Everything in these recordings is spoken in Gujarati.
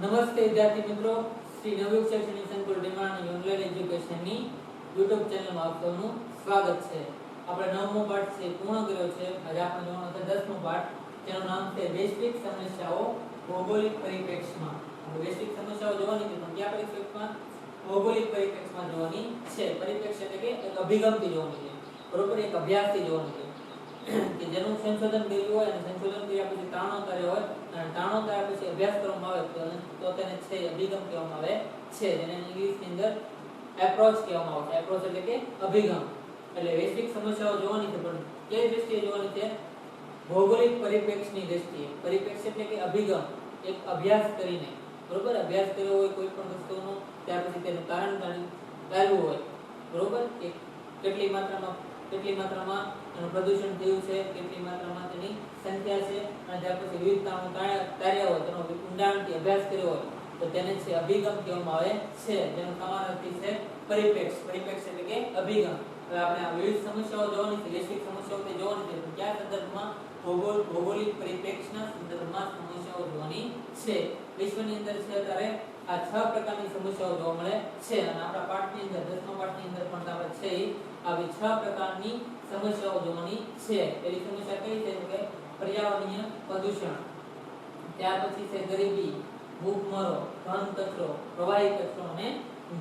નમસ્તે વિદ્યાર્થી મિત્રો, શ્રી નવયુગ શૈક્ષણિક સંકુલ ડીમાણાની ઓનલાઈન એજ્યુકેશનની YouTube ચેનલમાં આપ સૌનું સ્વાગત છે. આપણે 9મો પાઠ છે પૂર્ણ કર્યો છે. આજે આપણે જોવાનો છે 10મો પાઠ, જેનું નામ છે વૈશ્વિક સમસ્યાઓ ભૌગોલિક પરિપ્રેક્ષ્યમાં. આપણે વૈશ્વિક સમસ્યાઓ જોવાની છે, પણ કયા પરિપ્રેક્ષ્યમાં? ભૌગોલિક પરિપ્રેક્ષ્યમાં જોવાની છે. પરિપ્રેક્ષ્ય એટલે કે એક અભિગમથી જોવાની છે, બરોબર, એક અભ્યાસથી જોવાની છે કે જેનું સંશોધન કર્યું હોય અને સંશોધન કર્યા પછી તારણો કર્યો હોય અને તારણો કર્યા પછી અભ્યાસ કરવામાં આવે તો તેને છે અભિગમ કહેવામાં આવે છે, જેને ઇંગ્લિશની અંદર એપ્રોચ કહેવામાં આવે છે. એપ્રોચ એટલે કે અભિગમ. એટલે વૈશ્વિક સમસ્યાઓ જોવાની છે, પણ કઈ દ્રષ્ટિએ જોવાની છે? ભૌગોલિક પરિપ્રેક્ષ્યની દ્રષ્ટિએ. પરિપ્રેક્ષ્ય એટલે કે અભિગમ, એક અભ્યાસ કરીને, બરોબર, અભ્યાસ કર્યો હોય કોઈ પણ વસ્તુનો, ત્યાર પછી તેનું તારણ કાઢવું હોય, બરોબર, કે કેટલી માત્રામાં એનું પ્રદૂષણ થયું છે, કેટલી માત્રામાં તેની સંખ્યા છે, અને ત્યાર પછી વિવિધ તારણો તાર્યા હોય, તેનો ઊંડાણથી અભ્યાસ કર્યો હોય તો તેને છે અભિગમ કહેવામાં આવે છે, જેનો સમાનાર્થી છે પરિપ્રેક્ષ્ય. પરિપ્રેક્ષ્ય એટલે કે અભિગમ. હવે આપણે આ વિવિધ સમસ્યાઓ જોવાની છે, વૈશ્વિક સમસ્યાઓ તે જોવાની છે, પણ કયા સંદર્ભમાં? ભૌગોલિક પરિપ્રેક્ષ્યના સંદર્ભમાં સમસ્યાઓ જોવાની છે. વિશ્વની અંદર છે ત્યારે આ 6 પ્રકારની સમસ્યાઓ જોવા મળે છે, અને આપણા પાઠની અંદર 10મા પાઠની અંદર પણ આપણે છે આવી 6 પ્રકારની સમસ્યાઓ જોવાની છે. પહેલી સમસ્યા કઈ છે કે પર્યાવરણીય પ્રદૂષણ, ત્યાર પછી છે ગરીબી, ભૂખમરો, ઘન કચરો, પ્રવાહી કચરો અને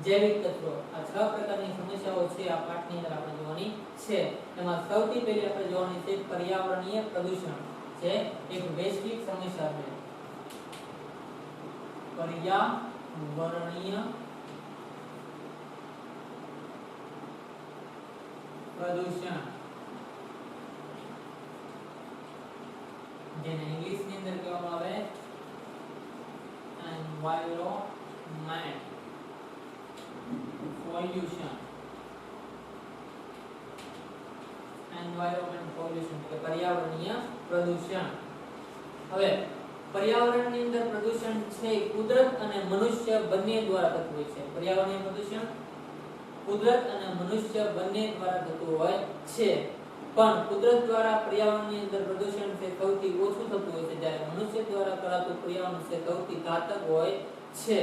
જૈવિક કચરો. આ 6 પ્રકારની સમસ્યાઓ છે આ પાઠની અંદર આપણે જોવાની છે. એમાં સૌથી પહેલી આપણે જોવાની છે પર્યાવરણીય પ્રદૂષણ, જે એક વૈશ્વિક સમસ્યા છે. પર્યાવરણીય પ્રદૂષણ, જેને ઇંગ્લિશની અંદર કહેવામાં આવે એન્વાયરમેન્ટ પોલ્યુશન. એન્વાયરમેન્ટ પોલ્યુશન એટલે પર્યાવરણીય પ્રદૂષણ. હવે પર્યાવરણની અંદર પ્રદૂષણ છે કુદરત અને મનુષ્ય બંને દ્વારા થતું હોય છે. પર્યાવરણીય પ્રદૂષણ કુદરત અને મનુષ્ય બંને દ્વારા થતું હોય છે, પણ કુદરત દ્વારા પર્યાવરણની અંદર પ્રદૂષણ છે સૌથી ઓછું થતું હોય છે, જ્યારે મનુષ્ય દ્વારા કરાતું પર્યાવરણ છે સૌથી ઘાતક હોય છે.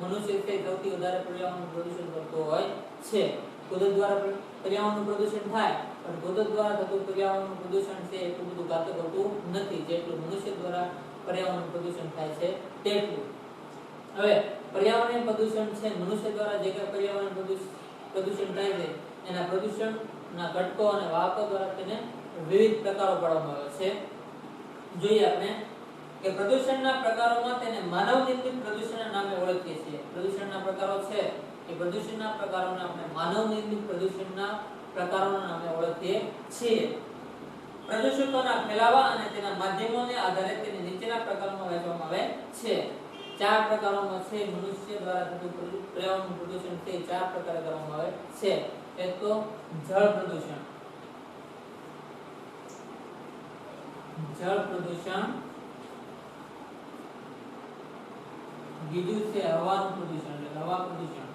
મનુષ્ય છે સૌથી વધારે પર્યાવરણનું પ્રદૂષણ કરતો હોય છે. કુદરત દ્વારા પર્યાવરણનું પ્રદૂષણ થાય, પણ કુદરત દ્વારા થતું પર્યાવરણનું પ્રદૂષણ છે એટલું બધું ઘાતક હોતું નથી જેટલું મનુષ્ય દ્વારા પર્યાવરણનું પ્રદૂષણ થાય છે તેટલું. હવે પર્યાવરણીય પ્રદૂષણ છે મનુષ્ય દ્વારા જે કંઈ પર્યાવરણ પ્રદૂષણ થાય છે એના પ્રદૂષણના ઘટકો અને વાહકો દ્વારા તેને વિવિધ પ્રકારો પાડવામાં આવે છે. જોઈએ આપણે કે પ્રદૂષણના પ્રકારોમાં તેને માનવ નિર્મિત પ્રદૂષણના નામે ઓળખીએ છીએ. પ્રદૂષણના પ્રકારો છે એ પ્રદૂષણના પ્રકારોને આપણે માનવ નિર્મિત પ્રદૂષણના પ્રકારોના નામે ઓળખીએ છીએ. પ્રદૂષકોના ફેલાવા અને તેના માધ્યમોને આધારે તેને નીચેના પ્રકારોમાં વહેંચવામાં આવે છે. 4 પ્રકારોમાં છે મનુષ્ય દ્વારા થતું પર્યાવરણનું પ્રદૂષણ છે 4 પ્રકારે કરવામાં આવે છે. એક તો જળ પ્રદૂષણ, બીજું છે હવાનું પ્રદૂષણ એટલે હવા પ્રદૂષણ,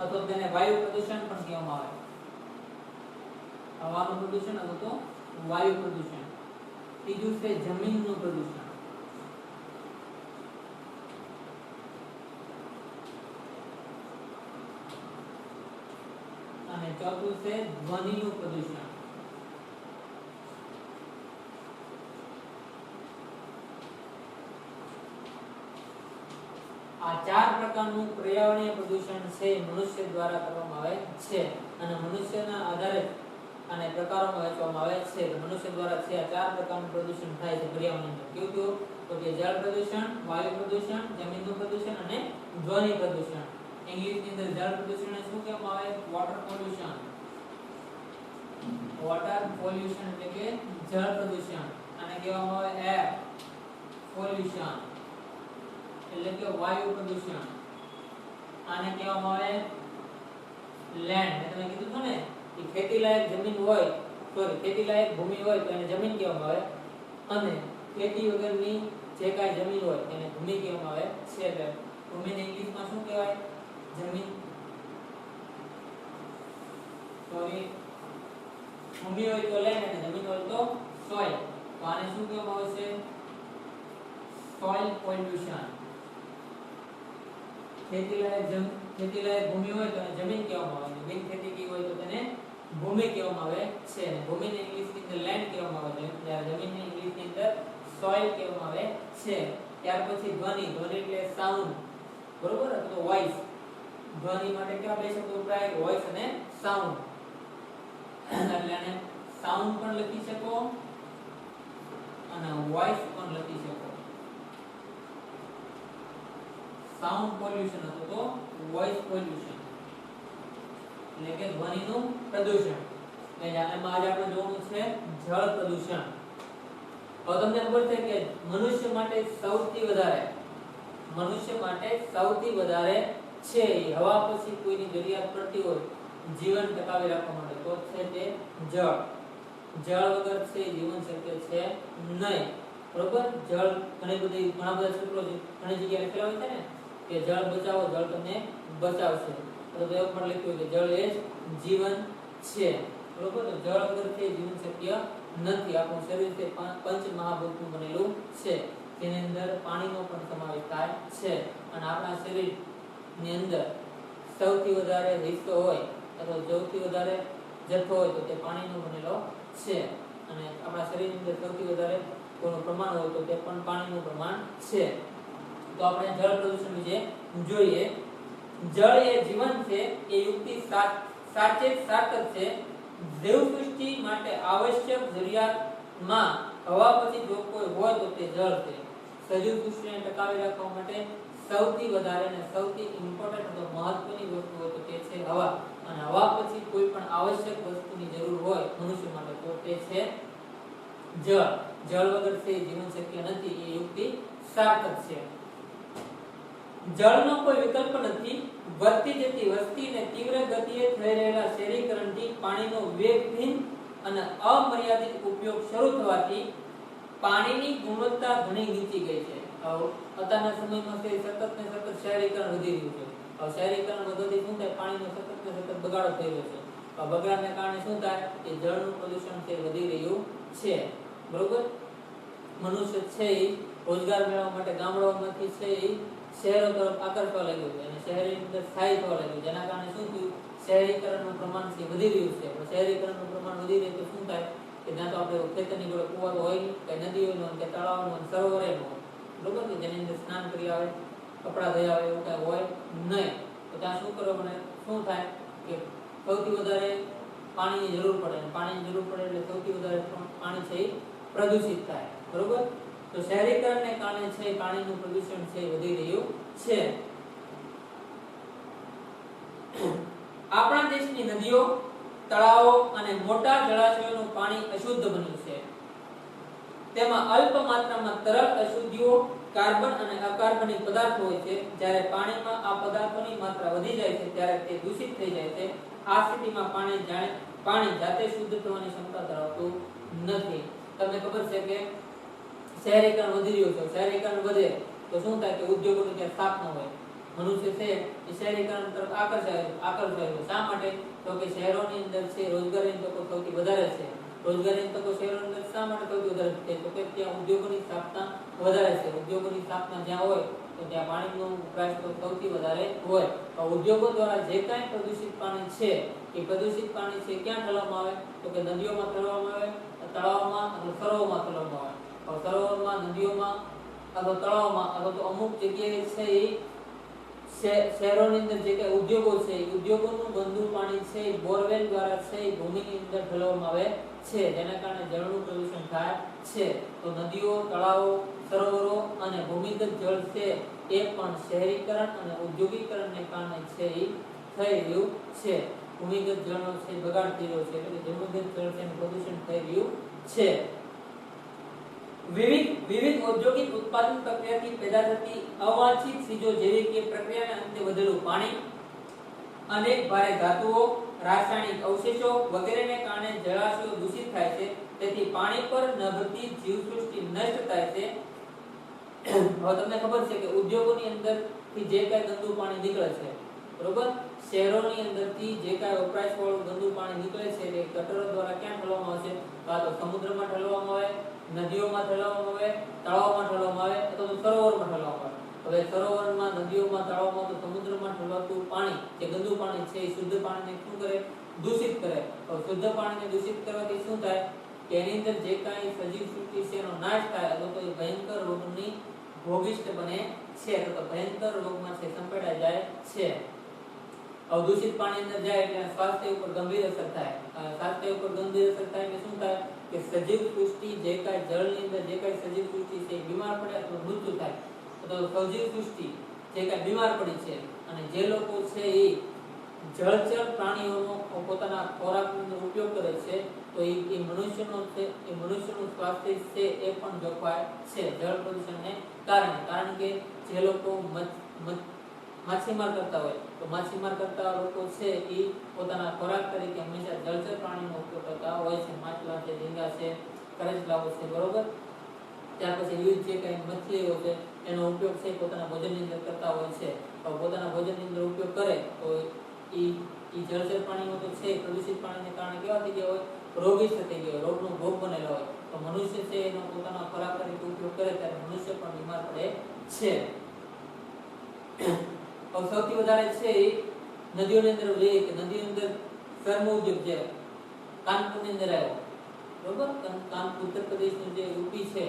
અથવા તેને વાયુ પ્રદૂષણ પણ કહેવામાં આવે. હવાનું પ્રદૂષણ અથવા તો વાયુ પ્રદૂષણ. ત્રીજું છે જમીનનું પ્રદૂષણ, અને ચોથું છે ધ્વનિનું પ્રદૂષણ. આ 4 પ્રકારનું પર્યાવરણીય પ્રદૂષણ છે મનુષ્ય દ્વારા કરવામાં આવે છે, અને મનુષ્યના આધારે અને પ્રકારોમાં વહેંચવામાં આવે છે. મનુષ્ય દ્વારા છે આ 4 પ્રકારનું પ્રદૂષણ થાય છે પર્યાવરણની અંદર. કેવું કેવું? તો કે જળ પ્રદૂષણ, વાયુ પ્રદૂષણ, જમીનનું પ્રદૂષણ અને ધ્વનિ પ્રદૂષણ. ઇંગ્લિશની અંદર જળ પ્રદૂષણને શું કહેવામાં આવે? Water pollution. વોટર પોલ્યુશન એટલે કે જળ પ્રદૂષણ. આને કહેવામાં આવે એર પોલ્યુશન એટલે કે વાયુ પ્રદૂષણ. આને કહેવામાં આવે લેન્ડ. તમે કીધું હતું ને કે ખેતીલાયક જમીન હોય, ખેતીલાયક ભૂમિ હોય તો એને જમીન કહેવામાં આવે, અને ખેતી વગરની જે કાંઈ જમીન હોય એને ભૂમિ કહેવામાં આવે છે. ભૂમિને ઇંગ્લિશમાં શું કહેવાય? જમીન. સોરી ભૂમિ હોય તો લેન્ડ અને જમીન હોય તો સોઇલ. તો આને શું કહેવામાં આવે છે? Soil pollution. ખેતીલાયક ભૂમિ હોય તો જમીન કહેવામાં આવે, બિન ખેતીકી હોય તો તેને ભૂમિ કહેવામાં આવે છે. અને ભૂમિને ઇંગ્લિશની અંદર લેન્ડ કહેવામાં આવે છે, જ્યારે જમીનને ઇંગ્લિશની અંદર સોઇલ કહેવામાં આવે છે. ત્યાર પછી ધ્વનિ. ધ્વનિ એટલે સાઉન્ડ, બરોબર, તો વોઇસ. ધ્વનિ માટે કેવા બે શબ્દો વપરાય? વોઇસ અને સાઉન્ડ. એટલે આને સાઉન્ડ પણ લખી શકો અને વોઇસ પણ લખી શકો. સાઉન્ડ પોલ્યુશન હતો તો વોઇસ પોલ્યુશન એટલે કે ધ્વનિનું પ્રદૂષણ. એમાં આજે આપણે જોવાનું છે જળ પ્રદૂષણ. હવે તમને ખબર છે કે મનુષ્ય માટે સૌથી વધારે છે હવા પછી કોઈની જરૂરિયાત પડતી હોય જીવન ટકાવી રાખવા માટે તો છે તે જળ. જળ વગર છે જીવન શક્ય છે નહીં, બરોબર. જળ ઘણા બધા સૂત્રો છે, ઘણી જગ્યાએ લખેલા હોય છે ને કે જળ બચાવો, જળ તમને બચાવશે. તો એવું પણ લખ્યું કે જળ એ જ જીવન છે, બરોબર. તો જળ વગર છે જીવન શક્ય નથી. આપણું શરીર છે પંચ મહાભૂતનું બનેલું છે, જેની અંદર પાણીનો પણ સમાવેશ થાય છે. અને આપણા શરીરની અંદર સૌથી વધારે હિસ્સો હોય અથવા સૌથી વધારે જથ્થો હોય તો તે પાણીનો બનેલો છે. અને આપણા શરીરની અંદર સૌથી વધારે કોનું પ્રમાણ હોય તો તે પણ પાણીનું પ્રમાણ છે. તો આપણે જળ પ્રદૂષણ વિશે જોઈએ. જળ એ જીવન છે એ યુક્તિ સાચે સાચક છે. જીવસૃષ્ટિ માટે આવશ્યક જરૂરિયાતમાં હવા પછી જો કોઈ હોય તો તે જળ છે. સજીવ સૃષ્ટિને ટકાવી રાખવા માટે સૌથી વધારે અને સૌથી ઇમ્પોર્ટન્ટ અથવા મહત્વની વસ્તુ હોય તો તે છે હવા. અને હવા પછી કોઈ પણ આવશ્યક વસ્તુની જરૂર હોય મનુષ્ય માટે તો તે છે જળ. જળ વગર તે જીવન શક્ય નથી એ યુક્તિ સાર્થક છે. જળનો કોઈ વિકલ્પ નથી. વધતી જતી વસ્તી અને તીવ્ર ગતિએ થઈ રહેલા શહેરીકરણથી પાણીનો વેગહીન અને અમર્યાદિત ઉપયોગ શરૂ થવાથી પાણીની ગુણવત્તા ઘણી નીચી ગઈ છે. અત્યારના સમયમાં સતત શહેરીકરણ વધી રહ્યું છે. શહેરીકરણ વધવાથી શું થાય? પાણીનો સતત બગાડો થઈ રહ્યો છે. બગાડને કારણે શું થાય કે જળનું પ્રદૂષણ છે વધી રહ્યું છે, બરોબર. મનુષ્ય છે રોજગાર મેળવવા માટે ગામડાઓમાંથી છે શહેરો તરફ આકર્ષવા લાગ્યું છે અને શહેરની અંદર સ્થાયી થવા લાગ્યું, જેના કારણે શું થયું? શહેરીકરણનું પ્રમાણ છે વધી રહ્યું છે. શહેરીકરણનું પ્રમાણ વધી રહ્યું તો શું થાય કે ત્યાં તો આપણે ખેતરની જોડે કુવા તો હોય કે નદીઓનો કે તળાવનો સરોવરેનો, બરોબર, કે જેની અંદર સ્નાન કરી આવે, કપડાં ધોઈ આવે એવું કાંઈ હોય નહીં. તો ત્યાં શું કરવાનું? શું થાય કે સૌથી વધારે પાણીની જરૂર પડે અને પાણીની જરૂર પડે એટલે સૌથી વધારે પાણી છે પ્રદૂષિત થાય, બરોબર. તો શહેરીકરણને કારણે છે પાણીનું પ્રદૂષણ છે વધી રહ્યું છે. આપણા દેશની નદીઓ, તળાવો અને મોટા જળાશયોનું પાણી અશુદ્ધ બન્યું છે. તેમાં અલ્પ માત્રામાં તરલ અશુદ્ધિઓ, કાર્બન અને અકાર્બનિક પદાર્થો હોય છે. જ્યારે પાણીમાં આ પદાર્થોની માત્રા વધી જાય છે ત્યારે તે દૂષિત થઈ જાય છે. આ સ્થિતિમાં પાણી જાતે શુદ્ધ થવાની ક્ષમતા ધરાવતું નથી. તમને ખબર છે કે શહેરીકરણ વધી રહ્યું છે. શહેરીકરણ વધે તો શું થાય કે ઉદ્યોગોની ત્યાં સ્થાપના હોય. મનુષ્ય છે એ શહેરીકરણ તરફ આકર્ષાય. શા માટે? તો કે શહેરોની અંદર છે રોજગારીની તકો સૌથી વધારે છે. રોજગારીની તકો શહેરોની અંદર શા માટે સૌથી વધારે છે? તો કે ત્યાં ઉદ્યોગોની સ્થાપના વધારે છે. ઉદ્યોગોની સ્થાપના જ્યાં હોય તો ત્યાં પાણીનો વપરાશ તો સૌથી વધારે હોય. ઉદ્યોગો દ્વારા જે કાંઈ પ્રદૂષિત પાણી છે એ પ્રદૂષિત પાણી છે ક્યાં ઠલવવામાં આવે? તો કે નદીઓમાં ઠલવવામાં આવે, તળાવોમાં અથવા સરોવરમાં ઠલવવામાં આવે. સરોવરમાં, નદીઓમાં અથવા તળાવમાં અથવા તો અમુક જગ્યાએ છે એ શહેરોની અંદર જે કઈ ઉદ્યોગો છે એ ઉદ્યોગોનું ગંદુ પાણી છે બોરવેલ દ્વારા છે ભૂમિની અંદર ઠલવવામાં આવે છે, જેના કારણે જળનું પ્રદૂષણ થાય છે. તો નદીઓ, તળાવો, સરોવરો અને ભૂમિગત જળ છે એ પણ શહેરીકરણ અને ઔદ્યોગિકરણને કારણે છે એ થઈ રહ્યું છે. ભૂમિગત જળનો છે બગાડ થઈ રહ્યો છે, એટલે કે ભૂમિગત જળ છે પ્રદૂષણ થઈ રહ્યું છે. વિવિધ ઔદ્યોગિક ઉત્પાદન પ્રક્રિયાથી પેદા થતી અવાંછિત ચીજો જેવી કે પ્રક્રિયાના અંતે વધેલું પાણી, અનેક ભારે ધાતુઓ, રાસાયણિક અવશેષો વગેરેને કારણે જળાશયો દૂષિત થાય છે. તેથી પાણી પર નભતી જીવસૃષ્ટિ નષ્ટ થાય છે. હવે તમને ખબર છે કે ઉદ્યોગોની અંદરથી જે કાંઈ ગંદુ પાણી નીકળે છે, બરોબર, શહેરોની અંદરથી જે કાંઈ વપરાશવાળું ગંદુ પાણી નીકળે છે તે ગટરો દ્વારા ક્યાં ઠલવવામાં આવે છે? કાં તો સમુદ્રમાં ઠલવવામાં આવે, નદીઓમાં ઠલવવામાં આવે, તળાવમાં ઠલવવામાં આવે અથવા તો સરોવરમાં ઠલવવામાં આવે. હવે સરોવરમાં, નદીઓમાં, તળાવમાં તો સમુદ્રમાં ઠલવાતું પાણી જે ગંદુ પાણી છે એ શુદ્ધ પાણીને શું કરે? દૂષિત કરે. તો શુદ્ધ પાણીને દૂષિત કરવાથી શું થાય કે એની અંદર જે કાંઈ સજીવ સૃષ્ટિ છે એનો નાશ થાય અથવા તો ભયંકર રોગની ભોગિષ્ટ બને છે, તો ભયંકર રોગમાં છે સંપેડાઈ જાય છે. દૂષિત પાણી અંદર જાય એટલે સ્વાસ્થ્ય ઉપર ગંભીર અસર થાય. સ્વાસ્થ્ય ઉપર ગંભીર અસર થાય એટલે શું થાય કે સજીવ સૃષ્ટિ જે કાંઈ જળની અંદર જે કાંઈ સજીવ સૃષ્ટિ છે એ બીમાર પડે અથવા મૃત્યુ થાય. તો સજીવ સૃષ્ટિ જે કાંઈ બીમાર પડી છે અને જે લોકો છે એ જળચર પ્રાણીઓનો પોતાના ખોરાકનો ઉપયોગ કરે છે તો એ મનુષ્યનો છે એ મનુષ્યનું સ્વાસ્થ્ય છે એ પણ જોખવાય છે જળ પ્રદૂષણને કારણે. કારણ કે જે લોકો માછીમાર કરતા હોય તો માછીમાર કરતા લોકો છે એ પોતાના ખોરાક તરીકે હંમેશા જળચર પ્રાણીનો ઉપયોગ કરતા હોય છે. માછલા છે, ઝીંગા છે, કરચલાઓ છે, બરોબર. ત્યાર પછી વિવિધ જે કંઈ મછલીઓ છે એનો ઉપયોગ છે પોતાના ભોજનની અંદર કરતા હોય છે. તો પોતાના ભોજનની અંદર ઉપયોગ કરે તો એ જળચર પ્રાણીઓ તો છે પ્રદૂષિત પાણીને કારણે કેવા થઈ ગયા હોય? રોગી થઈ ગયા હોય, રોગનો ભોગ બનેલો હોય. તો મનુષ્ય છે એનો પોતાના ખોરાક તરીકે ઉપયોગ કરે ત્યારે મનુષ્ય પણ બીમાર પડે છે. સૌથી વધારે છે નદીઓની અંદર લઈએ કે નદીની અંદર ચર્મ ઉદ્યોગ છે કાનપુરની અંદર આવ્યો, બરોબર. કાનપુર ઉત્તર પ્રદેશનું જે યુપી છે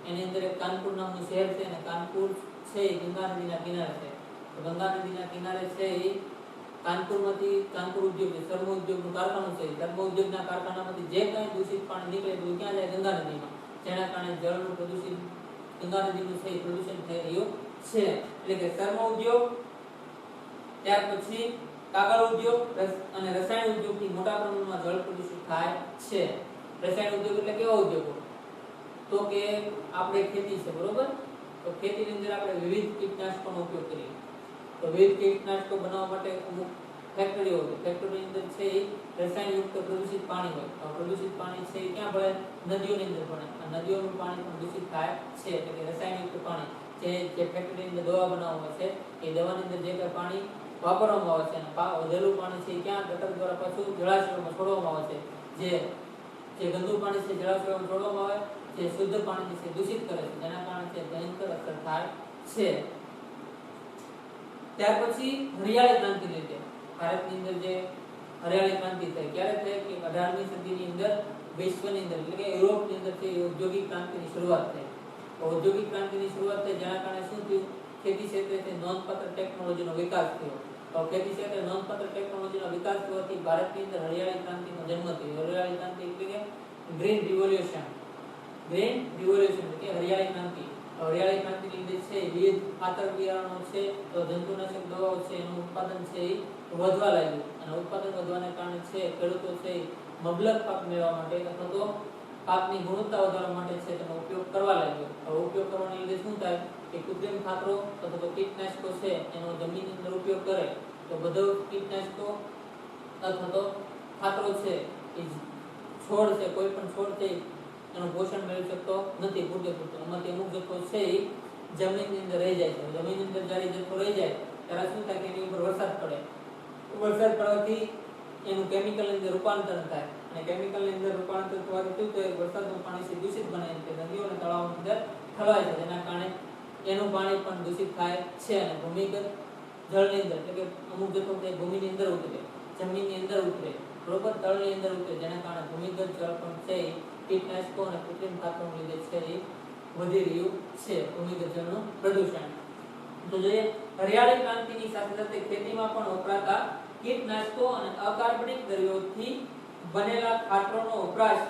એની અંદર એક કાનપુર નામનું શહેર છે અને કાનપુર છે એ ગંગા નદીના કિનારે છે. તો ગંગા નદીના કિનારે છે એ કાનપુરમાંથી કાનપુર ઉદ્યોગ ચર્મ ઉદ્યોગનું કારખાનું છે. ચર્મ ઉદ્યોગના કારખાનામાંથી જે કાંઈ દૂષિત પાણી નીકળે બધું ક્યાં જાય? ગંગા નદીમાં. જેના કારણે જળનું પ્રદૂષિત ગંગા નદીનું છે પ્રદૂષણ થઈ રહ્યું છે. એટલે કે ચર્મ ઉદ્યોગ, ત્યાર પછી કાગળ ઉદ્યોગ અને રસાયણ ઉદ્યોગથી મોટા પ્રમાણમાં જળ પ્રદૂષિત થાય છે. રસાયણ ઉદ્યોગ એટલે કેવા ઉદ્યોગો? તો કે આપણે ખેતી છે, બરોબર. તો ખેતીની અંદર આપણે વિવિધ કીટનાશકોનો ઉપયોગ કરીએ. તો વિવિધ કીટનાશકો બનાવવા માટે અમુક ફેક્ટરીઓ હોય. ફેક્ટરીની અંદર છે એ રસાયણયુક્ત પ્રદૂષિત પાણી હોય. તો પ્રદૂષિત પાણી છે એ ક્યાં ભળે? નદીઓની અંદર ભળે. આ નદીઓનું પાણી પણ દૂષિત થાય છે. એટલે કે રસાયણયુક્ત પાણી જે ફેક્ટરીની અંદર દવા બનાવવામાં આવે છે એ દવાની અંદર જે કાંઈ પાણી વાપરવામાં આવે છે અને વધેલું પાણી છે ક્યાં ગટર દ્વારા પાછું જળાશયોમાં છોડવામાં આવે છે. જે ગંદુ પાણી છે જળાશયોમાં છોડવામાં આવે, જે શુદ્ધ પાણી છે દૂષિત કરે છે, જેના કારણે તે ભયંકર અસર થાય છે. ત્યાર પછી હરિયાળી ક્રાંતિ લીધે ભારતની અંદર જે હરિયાળી ક્રાંતિ થઈ ક્યારે થઈ કે 18મી સદીની અંદર વિશ્વની અંદર એટલે કે યુરોપની અંદર તે ઔદ્યોગિક ક્રાંતિની શરૂઆત થઈ. ઔદ્યોગિક ક્રાંતિની શરૂઆત થઈ જેના કારણે શું થયું? ખેતી ક્ષેત્રે નોંધપાત્ર ટેકનોલોજીનો વિકાસ થયો. તો ખેતી ક્ષેત્રે નોંધપાત્ર ટેકનોલોજીનો વિકાસ થવાથી ભારતની અંદર હરિયાળી ક્રાંતિનો જન્મ થયો. હરિયાળી ક્રાંતિ એટલે કે ગ્રીન રિવોલ્યુશન. ગ્રીન રિવોલ્યુશન એટલે કે હરિયાળી ક્રાંતિ. હરિયાળી ક્રાંતિની અંદર છે વિવિધ ખાતર બિયારણો છે તો જંતુનાશક દવાઓ છે એનું ઉત્પાદન છે એ વધવા લાગ્યું અને ઉત્પાદન વધવાને કારણે છે ખેડૂતો છે મબલક પાક મેળવવા માટે અથવા તો પાકની ગુણવત્તા વધારવા માટે છે તેનો ઉપયોગ કરવા લાગ્યો. હવે ઉપયોગ કરવાને લીધે શું થાય કે કૃત્રિમ ખાતરો અથવા તો કીટનાશકો છે એનો જમીનની અંદર ઉપયોગ કરે તો બધો કીટનાશકો અથવા તો ખાતરો છે એ છોડ છે કોઈ પણ છોડ છે એનું પોષણ મેળવી શકતો નથી પૂરતું. એમાંથી અમુક જથ્થો છે એ જમીનની અંદર રહી જાય છે. જમીનની અંદર જ્યારે જથ્થો રહી જાય ત્યારે શું થાય કે એની ઉપર વરસાદ પડે. વરસાદ પડવાથી એનું કેમિકલની અંદર રૂપાંતર થાય અને કેમિકલની અંદર રૂપાંતર થવાથી શું થાય? વરસાદનું પાણી છે દૂષિત બને છે, નદીઓ અને તળાવોની અંદર ઠલવાય છે, જેના કારણે એનું પાણી પણ દૂષિત થાય છે અને ભૂમિગત જળની અંદર એટલે કે અમુક જથ્થો ભૂમિની અંદર ઉતરે, જમીનની અંદર ઉતરે, બરોબર, તળની અંદર ઉતરે, જેના કારણે ભૂમિગત જળ પણ છે કીટનાશકો અને કૃત્રિમ ખાતરોને લીધે છે એ વધી રહ્યું છે ભૂમિગત જળનું પ્રદૂષણ. તો જોઈએ હરિયાળી ક્રાંતિની સાથે સાથે ખેતીમાં પણ વપરાતા કીટનાશકો અને અકાર્બનિક દ્રવ્યોથી બનેલા ખાતરોનો વપરાશ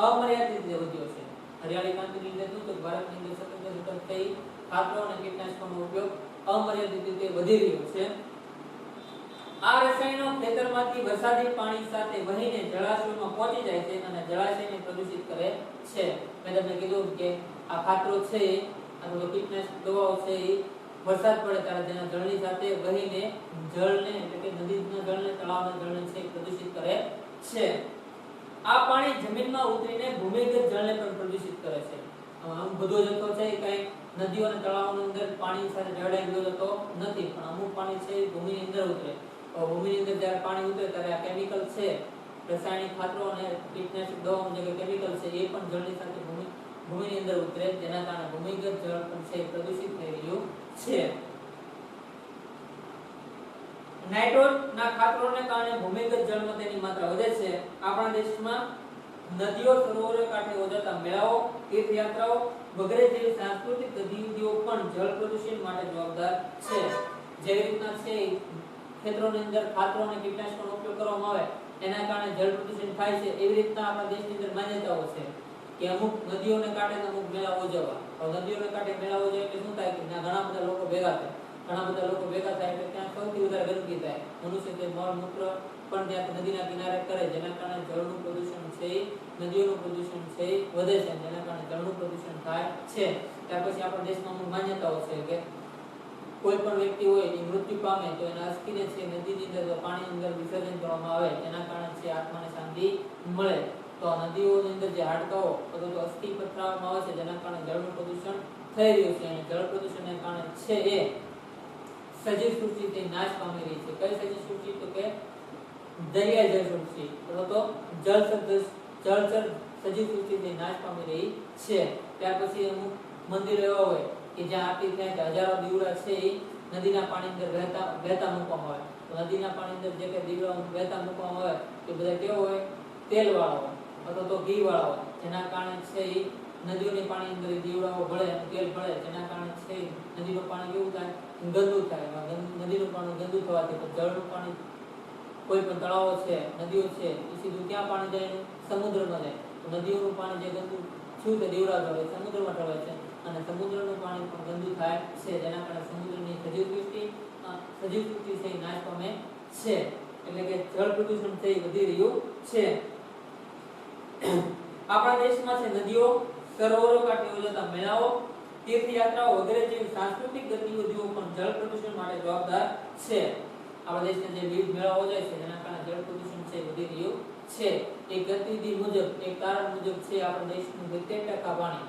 અમર્યાદિત રીતે વધ્યો છે. હરિયાળી ક્રાંતિની લીધે શું તો ભારતની અંદર સતત થઈ ખાતરો અને કીટનાશકોનો ઉપયોગ અમર્યાદિત રીતે વધી રહ્યો છે. આ રસાયણો ખેતરમાંથી વરસાદી પાણી સાથે વહીને જળાશયોમાં પહોંચી જાય છે અને જળાશયને પ્રદૂષિત કરે છે. મેં તમને કીધું કે આ ખાતરો છે અથવા તો કીટનાશક દવાઓ છે એ વરસાદ પડે ત્યારે તેના જળની સાથે વહીને જળને એટલે કે નદીના જળને તળાવના જળને છે પ્રદૂષિત કરે છે. આ પાણી જમીનમાં ઉતરીને ભૂમિગત જળને પણ પ્રદૂષિત કરે છે. આમ બધો જથ્થો છે કઈ નદીઓ અને તળાવોની અંદર પાણી સાથે જોડાઈ ગયો જતો નથી, પણ અમુક પાણી છે ભૂમિની અંદર ઉતરે. ભૂમિની અંદર જ્યારે પાણી ઉતરે ત્યારે આ કેમિકલ છે, રાસાયણિક ખાતરો અને કીટનાશક દવાઓ જે કેમિકલ છે એ પણ જળની સાથે ભૂમિની અંદર ઉતરે, જેના કારણે ભૂમિગત જળ પણ છે પ્રદૂષિત થઈ રહ્યું છે. નાઇટ્રોજનના ખાતરોને કારણે ભૂમિગત જળમાં તેની માત્રા વધે છે. આપણા દેશમાં નદીઓ, સરોવરો કાંઠે યોજાતા મેળાઓ, તીર્થયાત્રાઓ વગેરે જેવી સાંસ્કૃતિક ગતિવિધિઓ પણ જળ પ્રદૂષણ માટે જવાબદાર છે. જેવી રીતના છે ખેતરોની અંદર ખાતરો અને કીટનાશકોનો ઉપયોગ કરવામાં આવે એના કારણે જળ પ્રદૂષણ થાય છે, એવી રીતના આપણા દેશની અંદર માન્યતાઓ છે કે અમુક નદીઓને કાંઠે અમુક મેળા ઉજવવા. હવે નદીઓને કાંઠે મેળા ઉજવે એટલે શું થાય કે ઘણા બધા લોકો ભેગા થાય એટલે ત્યાં સૌથી વધારે ગંદકી થાય. મનુષ્ય તે મળ મૂત્ર પણ ત્યાં નદીના કિનારે કરે, જેના કારણે જળનું પ્રદૂષણ છે, નદીઓનું પ્રદૂષણ છે વધે છે, જેના કારણે જળનું પ્રદૂષણ થાય છે. ત્યાર પછી આપણા દેશમાં અમુક માન્યતાઓ છે કે કોઈ પણ વ્યક્તિ હોય એ મૃત્યુ પામે તો એના અસ્થિને છે નદીની અંદર પાણીની અંદર વિસર્જન કરવામાં આવે, જેના કારણે છે આત્માને શાંતિ મળે. તો નદીઓની અંદર જે હાડકાઓ અથવા તો અસ્થિ પથરાવવામાં આવે છે, જેના કારણે જળનું પ્રદૂષણ થઈ રહ્યું છે. અને જળ પ્રદૂષણને કારણે છે એ સજીવ સૃષ્ટિ નાશ પામી રહી છે. કઈ સજીવ સૃષ્ટિ? તો કે દરિયાઈ જળ સૃષ્ટિ અથવા તો જળચર સજીવ સૃષ્ટિ નાશ પામી રહી છે. ત્યાર પછી અમુક મંદિરો એવા હોય કે જ્યાં આરતી થાય હજારો દીવડા છે એ નદીના પાણી અંદર વહેતા મૂકવામાં આવે. તો નદીના પાણી અંદર જે કે દીવડા વહેતા મૂકવામાં આવે તે બધા કેવો હોય? તેલ વાળા હોય અથવા તો ઘી વાળા હોય, જેના કારણે છે એ નદીઓની પાણી અંદર દીવડાઓ ભળે, તેલ ભળે, જેના કારણે છે નદીનું પાણી કેવું થાય? ગંદુ થાય. નદીનું પાણી ગંદુ થવાથી તો જળનું પાણી કોઈ પણ તળાવો છે, નદીઓ છે, એ સીધું ક્યાં પાણી જાય? સમુદ્રમાં જાય. તો નદીઓનું પાણી જે ગંદુ થયું તે દીવડા ભળે સમુદ્રમાં ઠળે છે, અને સમુદ્રનું પાણી પણ ગંદુ થાય છે, જેના કારણે સમુદ્રની સજીવ સૃષ્ટિ છે નાશ પામે છે. એટલે કે જળ પ્રદૂષણ છે વધી રહ્યું છે. આપણા દેશમાં છે નદીઓ, સરોવરો કાંઠે યોજાતા મેળાઓ, તીર્થયાત્રાઓ વગેરે જેવી સાંસ્કૃતિક ગતિવિધિઓ પણ જળ પ્રદૂષણ માટે જવાબદાર છે. આપણા દેશના જે વિવિધ મેળાઓ જાય છે જેના કારણે જળ પ્રદૂષણ છે વધી રહ્યું છે. એક ગતિવિધિ મુજબ, એક કારણ મુજબ છે આપણા દેશનું 70% પાણી,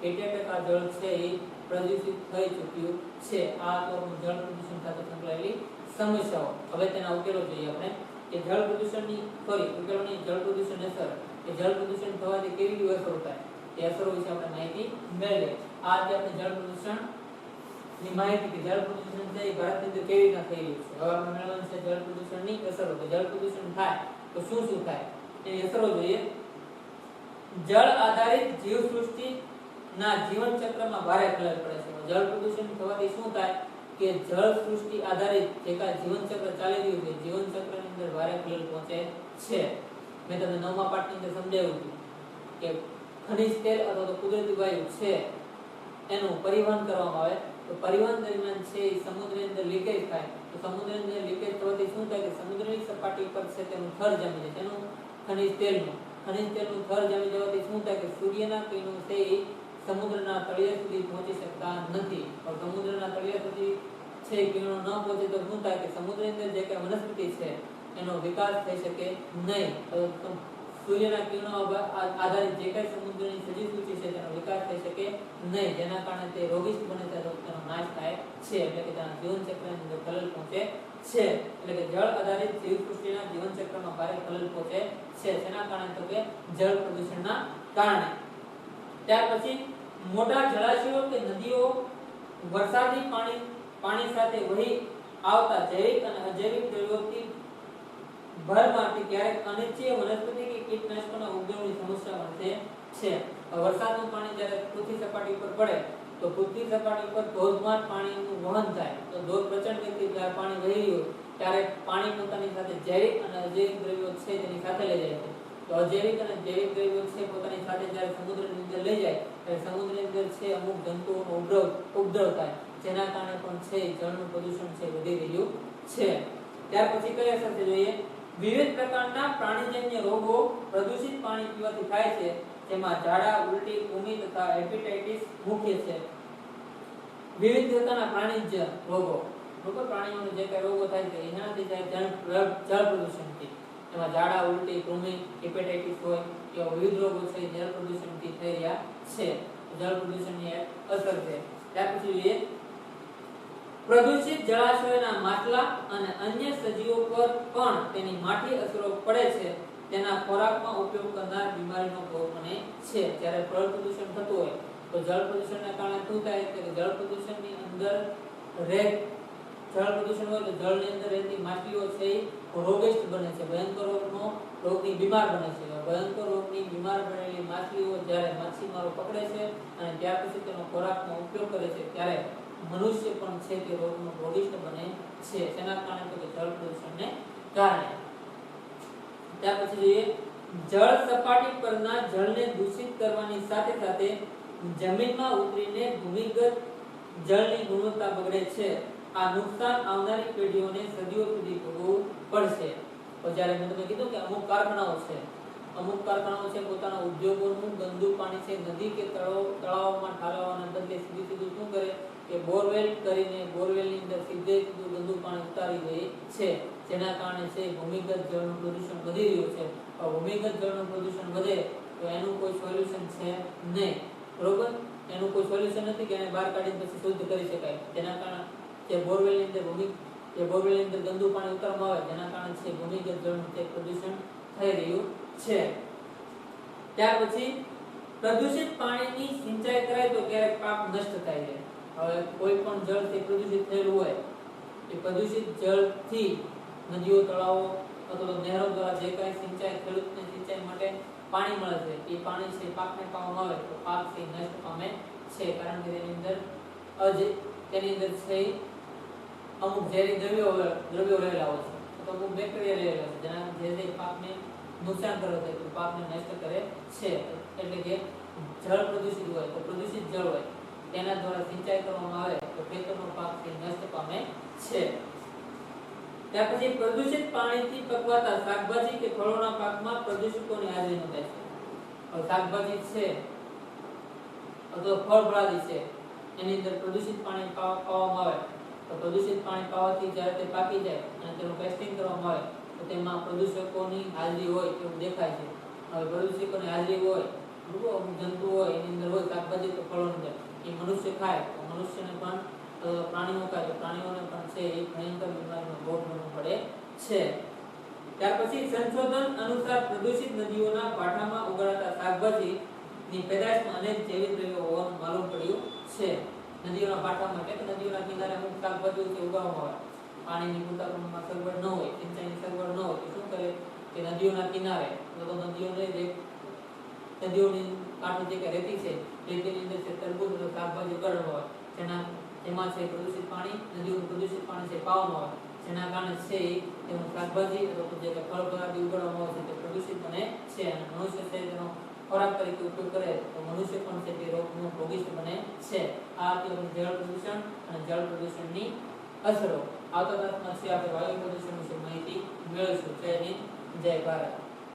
70% જળ છે એ પ્રદૂષિત થઈ ચૂક્યું છે. આ તો જળ પ્રદૂષણ સાથે સંકળાયેલી સમસ્યાઓ. હવે તેના ઉકેલો જોઈએ આપણે કે જળ પ્રદૂષણની ઉકેલોની જળ પ્રદૂષણ અસર, કે જળ પ્રદૂષણ થવાથી કેવી અસરો થાય તે અસરો વિશે આપણે માહિતી મેળવીએ. આ જે આપણે જળ પ્રદૂષણ ની માહિતી કે જળ પ્રદૂષણ છે એ ભારતની અંદર કેવી રીતના થઈ રહ્યું છે. હવે આપણે મેળવવાનું છે જળ પ્રદૂષણની અસરો. કે જળ પ્રદૂષણ થાય તો શું થાય એની અસરો જોઈએ. જળ આધારિત જીવસૃષ્ટિ ના જીવન ચક્રમાં ભારે ખલેલ પડે છે. જળ પ્રદૂષણ થવાથી શું થાય કે જળ સૃષ્ટિ આધારિત જે કાંઈ જીવન ચક્ર ચાલી રહ્યું છે, જીવન ચક્રની અંદર ભારે ખલેલ પહોંચે છે. મેં તમને 9મા પાઠની અંદર સમજાવ્યું હતું કે ખનિજ તેલ અથવા તો કુદરતી વાયુ છે એનું પરિવહન કરવામાં આવે તો પરિવહન દરમિયાન છે એ સમુદ્રની અંદર લીકેજ થાય. તો સમુદ્રની અંદર લીકેજ થવાથી શું થાય કે સમુદ્રની સપાટી ઉપર છે તેનું થર જામી જાય. તેનું ખનિજ તેલનું થર જામી જવાથી શું થાય કે સૂર્યના કિરણો છે એ સમુદ્રના તળિયા સુધી પહોંચી શકતા નથી. और સમુદ્રના તળિયા સુધી છે કિરણો ન પહોંચે તો શું થાય કે સમુદ્રની અંદર જે કે વનસ્પતિ છે એનો વિકાસ થઈ શકે નહીં. સૂર્યના કિરણો આધારિત જે કંઈ સમુદ્રની સજીવ સૃષ્ટિ છે તેનો વિકાસ થઈ શકે નહીં, જેના કારણે તે રોગિષ્ટ બને છે, તેનો નાશ થાય છે. એટલે કે તેના જીવન ચક્રની અંદર ખલેલ પહોંચે છે. એટલે કે જળ આધારિત જીવ સૃષ્ટિના જીવન ચક્રમાં ભારે ખલેલ પહોંચે છે. તેના કારણે તો કે જળ પ્રદૂષણના કારણે. ત્યાર પછી મોટા જળાશયો કે નદીઓ વરસાદી પાણી સાથે વહી આવતા જૈવિક અને અજૈવિક દ્રવ્યોથી ભરમારથી ક્યારેક અનિચ્છનીય વનસ્પતિ કે કીટનાશકોના ઉદ્ગમની સમસ્યા બનશે છે. વરસાદનું પાણી જ્યારે પૃથ્વી સપાટી ઉપર પડે તો પૃથ્વી સપાટી ઉપર ધોધમાર પાણીનું વહન થાય. તો ધોધ પ્રચંડ ગતિથી જ્યારે પાણી વહી રહ્યું ત્યારે પાણી પોતાની સાથે જૈવિક અને અજૈવિક દ્રવ્યો છે તેની સાથે લઈ જાય છે. તો અજૈવિક અને જૈવિક દ્રવ્યો છે પોતાની સાથે જ્યારે સમુદ્રની અંદર લઈ જાય ત્યારે સમુદ્રની અંદર છે અમુક જંતુઓનો ઉપદ્રવ થાય, જેના કારણે પણ છે જળનું પ્રદૂષણ છે વધી રહ્યું છે. ત્યાર પછી કઈ અસર છે જોઈએ. વિવિધ પ્રકારના પ્રાણીજન્ય રોગો પ્રદૂષિત પાણી પીવાથી થાય છે, જેમાં ઝાડા, ઉલટી, કૃમિ તથા હેપેટાઇટિસ મુખ્ય છે. વિવિધ પ્રકારના પ્રાણીજન્ય રોગો, પ્રાણીઓને જે કઈ રોગો થાય છે એનાથી થાય જળ પ્રદૂષણથી. એમાં ઝાડા, ઉલટી, કૃમિ, હેપેટાઇટિસ હોય એવા વિવિધ રોગો છે જળ પ્રદૂષણથી થઈ રહ્યા છે. જળ પ્રદૂષણની અસર છે. ત્યાર પછી જોઈએ પ્રદૂષિત જળાશયોના માટલા અને અન્ય સજીવો પર પણ તેની માઠી અસરો પડે છે. તેના ખોરાકમાં ઉપયોગ કરનાર બીમારીનો ભોગ બને છે. જ્યારે જળ પ્રદૂષણ થતું હોય તો જળ પ્રદૂષણના કારણે શું થાય કે જળ પ્રદૂષણની અંદર જળ પ્રદૂષણ હોય તો જળની અંદર રહેતી માછલીઓ છે એ રોગગ્રસ્ત બને છે, ભયંકર રોગની બીમાર બને છે. ભયંકર રોગની બીમાર પડેલી માછલીઓ જ્યારે માછીમારો પકડે છે અને ત્યાર પછી તેનો ખોરાકનો ઉપયોગ કરે છે ત્યારે મનુષ્ય પણ છે તે રોગનો રોગિષ્ટ બને છે. તેના કારણે તો જળ પ્રદૂષણને કારણે. ત્યાર પછી જોઈએ જળ સપાટી પરના જળને દૂષિત કરવાની સાથે સાથે જમીનમાં ઉતરીને ભૂમિગત જળની ગુણવત્તા બગડે છે. આ નુકસાન આવનારી પેઢીઓને સદીઓ સુધી ભોગવવું પડશે. તો જ્યારે મેં તમને કીધું કે અમુક કારખાનાઓ છે પોતાના ઉદ્યોગોનું ગંદુ પાણી છે નદી કે તળાવોમાં ઠાલવવાના બદલે સીધું શું કરે કે બોરવેલ કરીને બોરવેલની અંદર સીધું ગંદુ પાણી ઉતારી દે છે. જેના કારણે છે ભૂમિગત જળનું પ્રદૂષણ વધી રહ્યું છે. ભૂમિગત જળનું પ્રદૂષણ વધે તો એનું કોઈ સોલ્યુશન છે નહીં, બરોબર? એનું કોઈ સોલ્યુશન નથી કે એને બહાર કાઢીને પછી શુદ્ધ કરી શકાય. જેના કારણે જે બોરવેલની અંદર ગંદુ પાણી ઉતારવામાં આવે જેના કારણે છે ભૂમિગત જળનું તે પ્રદૂષણ થઈ રહ્યું છે. ત્યાર પછી પ્રદૂષિત પાણીની સિંચાઈ કરાય તો ક્યારેક પાક નષ્ટ થાય છે. હવે કોઈ પણ જળ તે પ્રદૂષિત થયેલું હોય એ પ્રદૂષિત જળથી નદીઓ, તળાવો અથવા નહેરો દ્વારા જે કાંઈ સિંચાઈ ખેડૂતને સિંચાઈ માટે પાણી મળે છે એ પાણી છે પાકને પાવામાં આવે તો પાક છે નષ્ટ પામે છે. કારણ કે તેની અંદર છે અમુક ઝેરી દ્રવ્યો રહેલા હોય છે તો અમુક બેક્ટેરિયા રહેલા છે જેના જે પાકને નુકસાન કરે છે તો પાકને નષ્ટ કરે છે. એટલે કે જળ પ્રદૂષિત હોય તો પ્રદૂષિત જળ હોય તેના દ્વારા સિંચાઈ કરવામાં આવે તો ખેતરનો પાક છે નષ્ટ પામે છે. ત્યાર પછી પ્રદૂષિત પાણીથી પકવાતા શાકભાજી કે ફળોના પાકમાં પ્રદૂષકોની હાજરી નોંધાય છે. શાકભાજી છે અથવા ફળફળાદી છે એની અંદર પ્રદૂષિત પાણી પાવામાં આવે તો પ્રદૂષિત પાણી પાવાથી જ્યારે તે પાકી જાય અને તેનું ટેસ્ટિંગ કરવામાં આવે તો તેમાં પ્રદૂષકોની હાજરી હોય એવું દેખાય છે. હવે પ્રદૂષકોની હાજરી હોય અમુક જંતુ હોય એની અંદર હોય શાકભાજી કે ફળોની અંદર એ મનુષ્ય ખાય તો મનુષ્યને પણ પ્રાણીઓ ખાય તો પ્રાણીઓને પણ છે એ ભયંકર બીમારીનો ભોગ બનવો પડે છે. ત્યાર પછી સંશોધન અનુસાર પ્રદૂષિત નદીઓના પાઠામાં ઉગાડતા શાકભાજીની પેદાશમાં અનેક જૈવિક દ્રવ્યો હોવાનું માલુમ પડ્યું છે. નદીઓના પાઠામાં કે નદીઓના કિનારે અમુક શાકભાજીઓ છે ઉગાડવામાં આવે, પાણીની પૂરતા પ્રમાણમાં સગવડ ન હોય, સિંચાઈની સગવડ ન હોય તો શું કરે કે નદીઓના કિનારે નદીઓની કાંઠે જે રેતી છે રેતીની અંદર છે તરબૂચ અથવા શાકભાજી ઉગાડવામાં આવે તેમાં છે પ્રદૂષિત પાણી નદીઓનું પ્રદૂષિત પાણી છે પાવામાં આવે જેના કારણે છે તેનું શાકભાજી અથવા જે ફળફળાદી ઉગાડવામાં આવે છે તે પ્રદૂષિત બને છે અને મનુષ્ય છે તેનો ખોરાક તરીકે ઉપયોગ કરે તો મનુષ્ય પણ છે તે રોગનો ભોગિષ્ટ બને છે. આ હતી જળ પ્રદૂષણ અને જળ પ્રદૂષણની અસરો. આવતા ક્લાસમાં છે આપણે વાયુ પ્રદૂષણ વિશે માહિતી મેળવીશું. જય હિન્દ, જય ભારત.